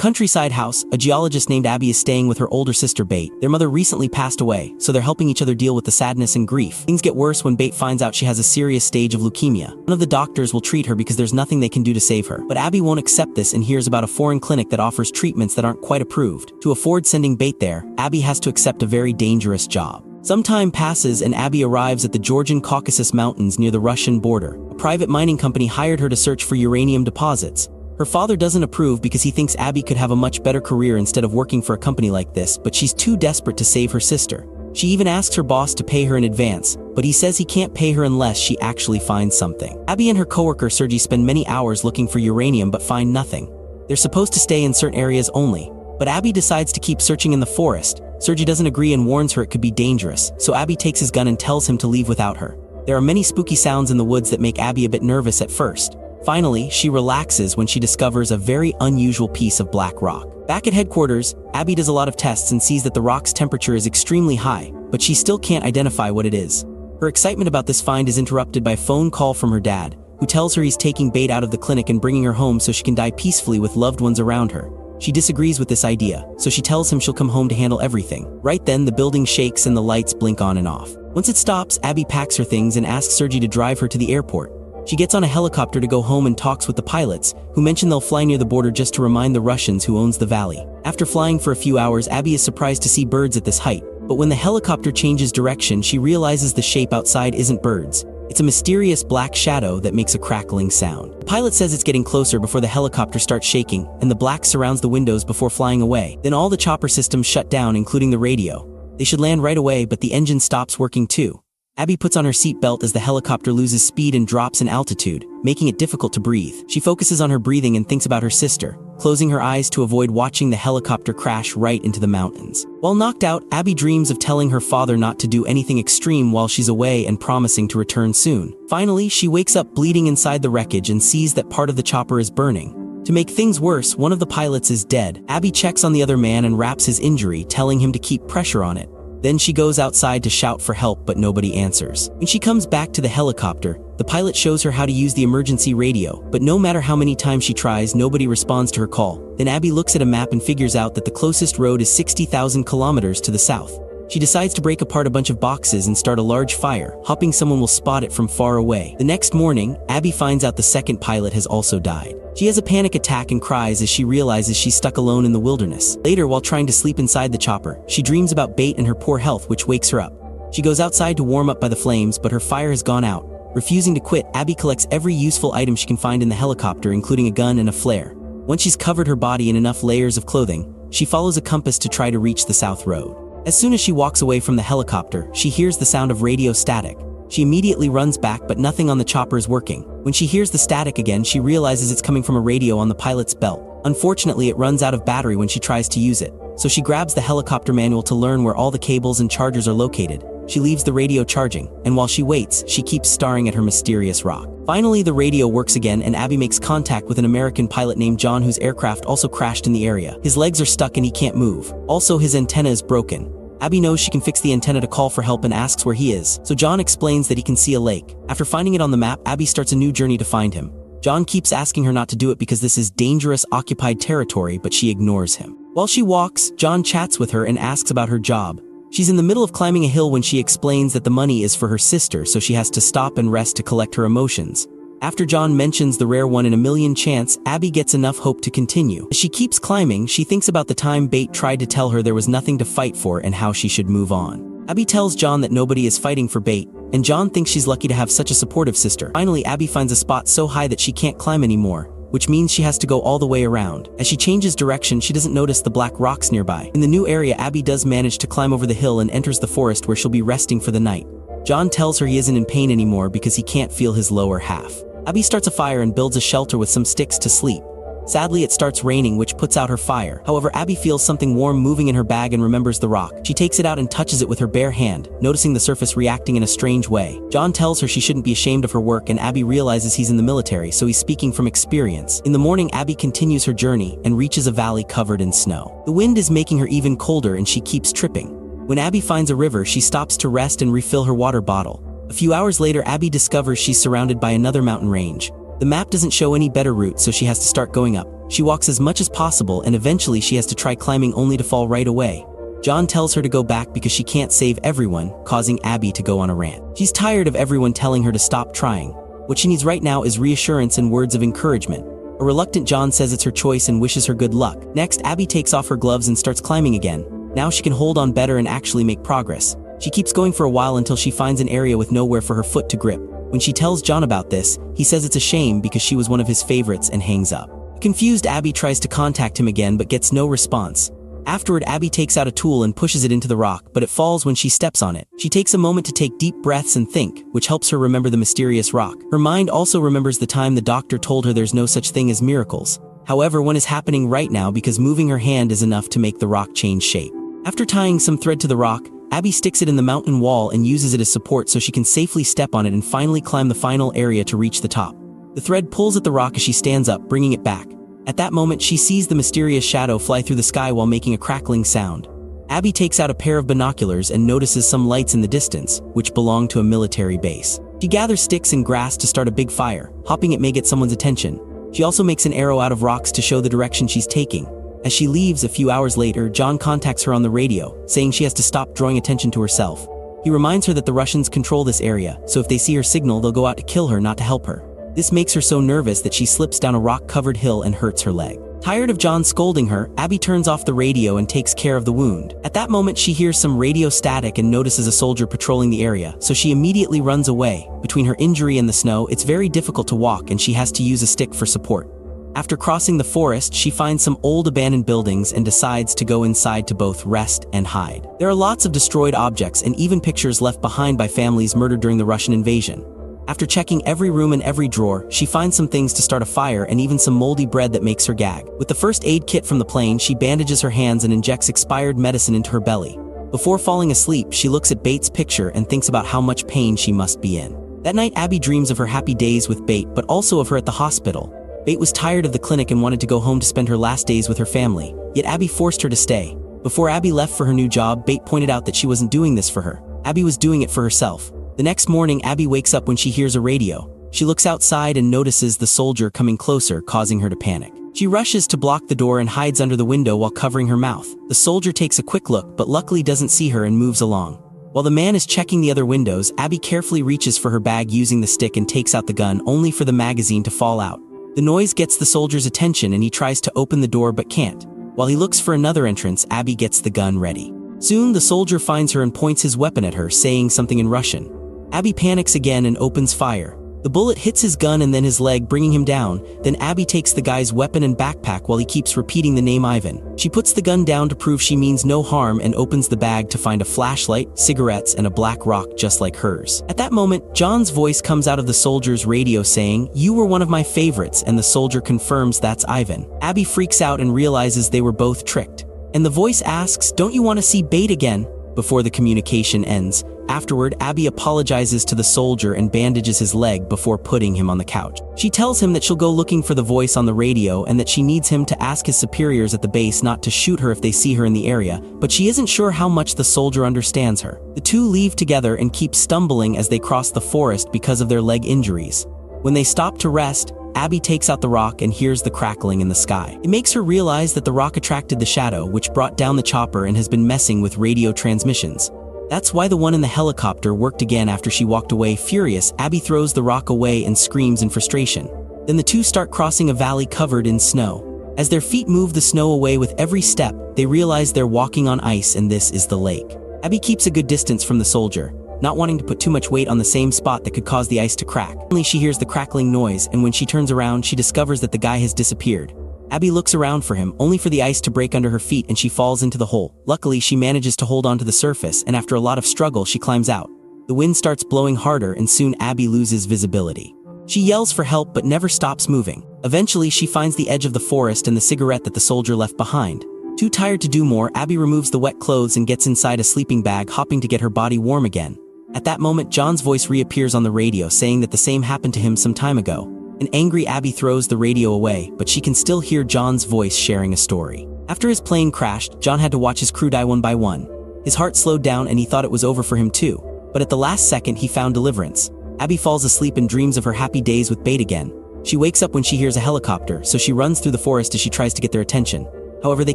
countryside house, a geologist named Abby is staying with her older sister Bate. Their mother recently passed away, so they're helping each other deal with the sadness and grief. Things get worse when Bate finds out she has a serious stage of leukemia. None of the doctors will treat her because there's nothing they can do to save her. But Abby won't accept this and hears about a foreign clinic that offers treatments that aren't quite approved. To afford sending Bate there, Abby has to accept a very dangerous job. Some time passes and Abby arrives at the Georgian Caucasus Mountains near the Russian border. A private mining company hired her to search for uranium deposits. Her father doesn't approve because he thinks Abby could have a much better career instead of working for a company like this, but she's too desperate to save her sister. She even asks her boss to pay her in advance, but he says he can't pay her unless she actually finds something. Abby and her coworker Sergey spend many hours looking for uranium but find nothing. They're supposed to stay in certain areas only, but Abby decides to keep searching in the forest. Sergey doesn't agree and warns her it could be dangerous, so Abby takes his gun and tells him to leave without her. There are many spooky sounds in the woods that make Abby a bit nervous at first. Finally, she relaxes when she discovers a very unusual piece of black rock. Back at headquarters, Abby does a lot of tests and sees that the rock's temperature is extremely high, but she still can't identify what it is. Her excitement about this find is interrupted by a phone call from her dad, who tells her he's taking Bate out of the clinic and bringing her home so she can die peacefully with loved ones around her. She disagrees with this idea, so she tells him she'll come home to handle everything. Right then, the building shakes and the lights blink on and off. Once it stops, Abby packs her things and asks Sergey to drive her to the airport. She gets on a helicopter to go home and talks with the pilots, who mention they'll fly near the border just to remind the Russians who owns the valley. After flying for a few hours, Abby is surprised to see birds at this height, but when the helicopter changes direction, she realizes the shape outside isn't birds. It's a mysterious black shadow that makes a crackling sound. The pilot says it's getting closer before the helicopter starts shaking, and the black surrounds the windows before flying away. Then all the chopper systems shut down, including the radio. They should land right away, but the engine stops working too. Abby puts on her seatbelt as the helicopter loses speed and drops in altitude, making it difficult to breathe. She focuses on her breathing and thinks about her sister, closing her eyes to avoid watching the helicopter crash right into the mountains. While knocked out, Abby dreams of telling her father not to do anything extreme while she's away and promising to return soon. Finally, she wakes up bleeding inside the wreckage and sees that part of the chopper is burning. To make things worse, one of the pilots is dead. Abby checks on the other man and wraps his injury, telling him to keep pressure on it. Then she goes outside to shout for help, but nobody answers. When she comes back to the helicopter, the pilot shows her how to use the emergency radio, but no matter how many times she tries, nobody responds to her call. Then Abby looks at a map and figures out that the closest road is 60,000 kilometers to the south. She decides to break apart a bunch of boxes and start a large fire, hoping someone will spot it from far away. The next morning, Abby finds out the second pilot has also died. She has a panic attack and cries as she realizes she's stuck alone in the wilderness. Later, while trying to sleep inside the chopper, she dreams about Bate and her poor health, which wakes her up. She goes outside to warm up by the flames, but her fire has gone out. Refusing to quit, Abby collects every useful item she can find in the helicopter, including a gun and a flare. Once she's covered her body in enough layers of clothing, she follows a compass to try to reach the south road. As soon as she walks away from the helicopter, she hears the sound of radio static. She immediately runs back, but nothing on the chopper is working. When she hears the static again, she realizes it's coming from a radio on the pilot's belt. Unfortunately, it runs out of battery when she tries to use it, so she grabs the helicopter manual to learn where all the cables and chargers are located. She leaves the radio charging, and while she waits, she keeps staring at her mysterious rock. Finally, the radio works again, and Abby makes contact with an American pilot named John, whose aircraft also crashed in the area. His legs are stuck and he can't move. Also, his antenna is broken. Abby knows she can fix the antenna to call for help and asks where he is, so John explains that he can see a lake. After finding it on the map, Abby starts a new journey to find him. John keeps asking her not to do it because this is dangerous occupied territory, but she ignores him. While she walks, John chats with her and asks about her job. She's in the middle of climbing a hill when she explains that the money is for her sister, so she has to stop and rest to collect her emotions. After John mentions the rare 1-in-a-million chance, Abby gets enough hope to continue. As she keeps climbing, she thinks about the time Bate tried to tell her there was nothing to fight for and how she should move on. Abby tells John that nobody is fighting for Bate, and John thinks she's lucky to have such a supportive sister. Finally, Abby finds a spot so high that she can't climb anymore, which means she has to go all the way around. As she changes direction, she doesn't notice the black rocks nearby. In the new area, Abby does manage to climb over the hill and enters the forest where she'll be resting for the night. John tells her he isn't in pain anymore because he can't feel his lower half. Abby starts a fire and builds a shelter with some sticks to sleep. Sadly, it starts raining, which puts out her fire. However, Abby feels something warm moving in her bag and remembers the rock. She takes it out and touches it with her bare hand, noticing the surface reacting in a strange way. John tells her she shouldn't be ashamed of her work, and Abby realizes he's in the military, so he's speaking from experience. In the morning, Abby continues her journey and reaches a valley covered in snow. The wind is making her even colder and she keeps tripping. When Abby finds a river, she stops to rest and refill her water bottle. A few hours later, Abby discovers she's surrounded by another mountain range. The map doesn't show any better route, so she has to start going up. She walks as much as possible and eventually she has to try climbing only to fall right away. John tells her to go back because she can't save everyone, causing Abby to go on a rant. She's tired of everyone telling her to stop trying. What she needs right now is reassurance and words of encouragement. A reluctant John says it's her choice and wishes her good luck. Next, Abby takes off her gloves and starts climbing again. Now she can hold on better and actually make progress. She keeps going for a while until she finds an area with nowhere for her foot to grip. When she tells John about this, he says it's a shame because she was one of his favorites and hangs up. Confused, Abby tries to contact him again but gets no response. Afterward, Abby takes out a tool and pushes it into the rock, but it falls when she steps on it. She takes a moment to take deep breaths and think, which helps her remember the mysterious rock. Her mind also remembers the time the doctor told her there's no such thing as miracles. However, one is happening right now because moving her hand is enough to make the rock change shape. After tying some thread to the rock, Abby sticks it in the mountain wall and uses it as support so she can safely step on it and finally climb the final area to reach the top. The thread pulls at the rock as she stands up, bringing it back. At that moment, she sees the mysterious shadow fly through the sky while making a crackling sound. Abby takes out a pair of binoculars and notices some lights in the distance, which belong to a military base. She gathers sticks and grass to start a big fire, hoping it may get someone's attention. She also makes an arrow out of rocks to show the direction she's taking. As she leaves a few hours later, John contacts her on the radio, saying she has to stop drawing attention to herself. He reminds her that the Russians control this area, so if they see her signal, they'll go out to kill her, not to help her. This makes her so nervous that she slips down a rock-covered hill and hurts her leg. Tired of John scolding her, Abby turns off the radio and takes care of the wound. At that moment, she hears some radio static and notices a soldier patrolling the area, so she immediately runs away. Between her injury and the snow, it's very difficult to walk and she has to use a stick for support. After crossing the forest, she finds some old abandoned buildings and decides to go inside to both rest and hide. There are lots of destroyed objects and even pictures left behind by families murdered during the Russian invasion. After checking every room and every drawer, she finds some things to start a fire and even some moldy bread that makes her gag. With the first aid kit from the plane, she bandages her hands and injects expired medicine into her belly. Before falling asleep, she looks at Bate's picture and thinks about how much pain she must be in. That night, Abby dreams of her happy days with Bate, but also of her at the hospital. Bate was tired of the clinic and wanted to go home to spend her last days with her family, yet Abby forced her to stay. Before Abby left for her new job, Bate pointed out that she wasn't doing this for her. Abby was doing it for herself. The next morning, Abby wakes up when she hears a radio. She looks outside and notices the soldier coming closer, causing her to panic. She rushes to block the door and hides under the window while covering her mouth. The soldier takes a quick look, but luckily doesn't see her and moves along. While the man is checking the other windows, Abby carefully reaches for her bag using the stick and takes out the gun, only for the magazine to fall out. The noise gets the soldier's attention and he tries to open the door but can't. While he looks for another entrance, Abby gets the gun ready. Soon, the soldier finds her and points his weapon at her, saying something in Russian. Abby panics again and opens fire. The bullet hits his gun and then his leg, bringing him down. Then Abby takes the guy's weapon and backpack while he keeps repeating the name Ivan. She puts the gun down to prove she means no harm and opens the bag to find a flashlight, cigarettes, and a black rock just like hers. At that moment, John's voice comes out of the soldier's radio saying, "You were one of my favorites," and the soldier confirms that's Ivan. Abby freaks out and realizes they were both tricked. And the voice asks, "Don't you want to see Bate again?" Before the communication ends. Afterward, Abby apologizes to the soldier and bandages his leg before putting him on the couch. She tells him that she'll go looking for the voice on the radio and that she needs him to ask his superiors at the base not to shoot her if they see her in the area, but she isn't sure how much the soldier understands her. The two leave together and keep stumbling as they cross the forest because of their leg injuries. When they stop to rest, Abby takes out the rock and hears the crackling in the sky. It makes her realize that the rock attracted the shadow, which brought down the chopper and has been messing with radio transmissions. That's why the one in the helicopter worked again after she walked away. Furious, Abby throws the rock away and screams in frustration. Then the two start crossing a valley covered in snow. As their feet move the snow away with every step, they realize they're walking on ice and this is the lake. Abby keeps a good distance from the soldier, not wanting to put too much weight on the same spot that could cause the ice to crack. Suddenly she hears the crackling noise, and when she turns around, she discovers that the guy has disappeared. Abby looks around for him, only for the ice to break under her feet and she falls into the hole. Luckily, she manages to hold on to the surface, and after a lot of struggle, she climbs out. The wind starts blowing harder and soon Abby loses visibility. She yells for help but never stops moving. Eventually, she finds the edge of the forest and the cigarette that the soldier left behind. Too tired to do more, Abby removes the wet clothes and gets inside a sleeping bag, hoping to get her body warm again. At that moment, John's voice reappears on the radio, saying that the same happened to him some time ago. An angry Abby throws the radio away, but she can still hear John's voice sharing a story. After his plane crashed, John had to watch his crew die one by one. His heart slowed down and he thought it was over for him too. But at the last second, he found deliverance. Abby falls asleep and dreams of her happy days with Bate again. She wakes up when she hears a helicopter, so she runs through the forest as she tries to get their attention. However, they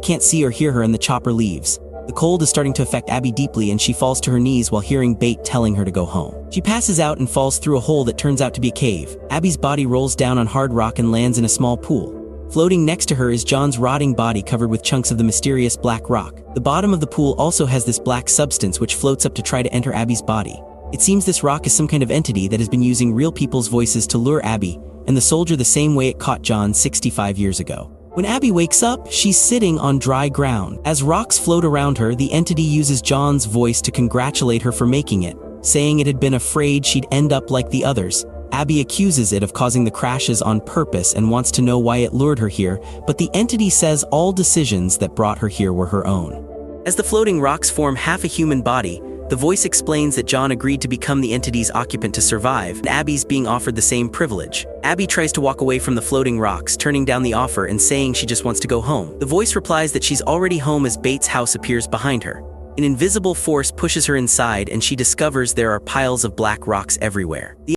can't see or hear her and the chopper leaves. The cold is starting to affect Abby deeply and she falls to her knees while hearing Bait telling her to go home. She passes out and falls through a hole that turns out to be a cave. Abby's body rolls down on hard rock and lands in a small pool. Floating next to her is John's rotting body covered with chunks of the mysterious black rock. The bottom of the pool also has this black substance which floats up to try to enter Abby's body. It seems this rock is some kind of entity that has been using real people's voices to lure Abby and the soldier the same way it caught John 65 years ago. When Abby wakes up, she's sitting on dry ground. As rocks float around her, the entity uses John's voice to congratulate her for making it, saying it had been afraid she'd end up like the others. Abby accuses it of causing the crashes on purpose and wants to know why it lured her here, but the entity says all decisions that brought her here were her own. As the floating rocks form half a human body, the voice explains that John agreed to become the entity's occupant to survive, and Abby's being offered the same privilege. Abby tries to walk away from the floating rocks, turning down the offer and saying she just wants to go home. The voice replies that she's already home as Bates' house appears behind her. An invisible force pushes her inside and she discovers there are piles of black rocks everywhere. The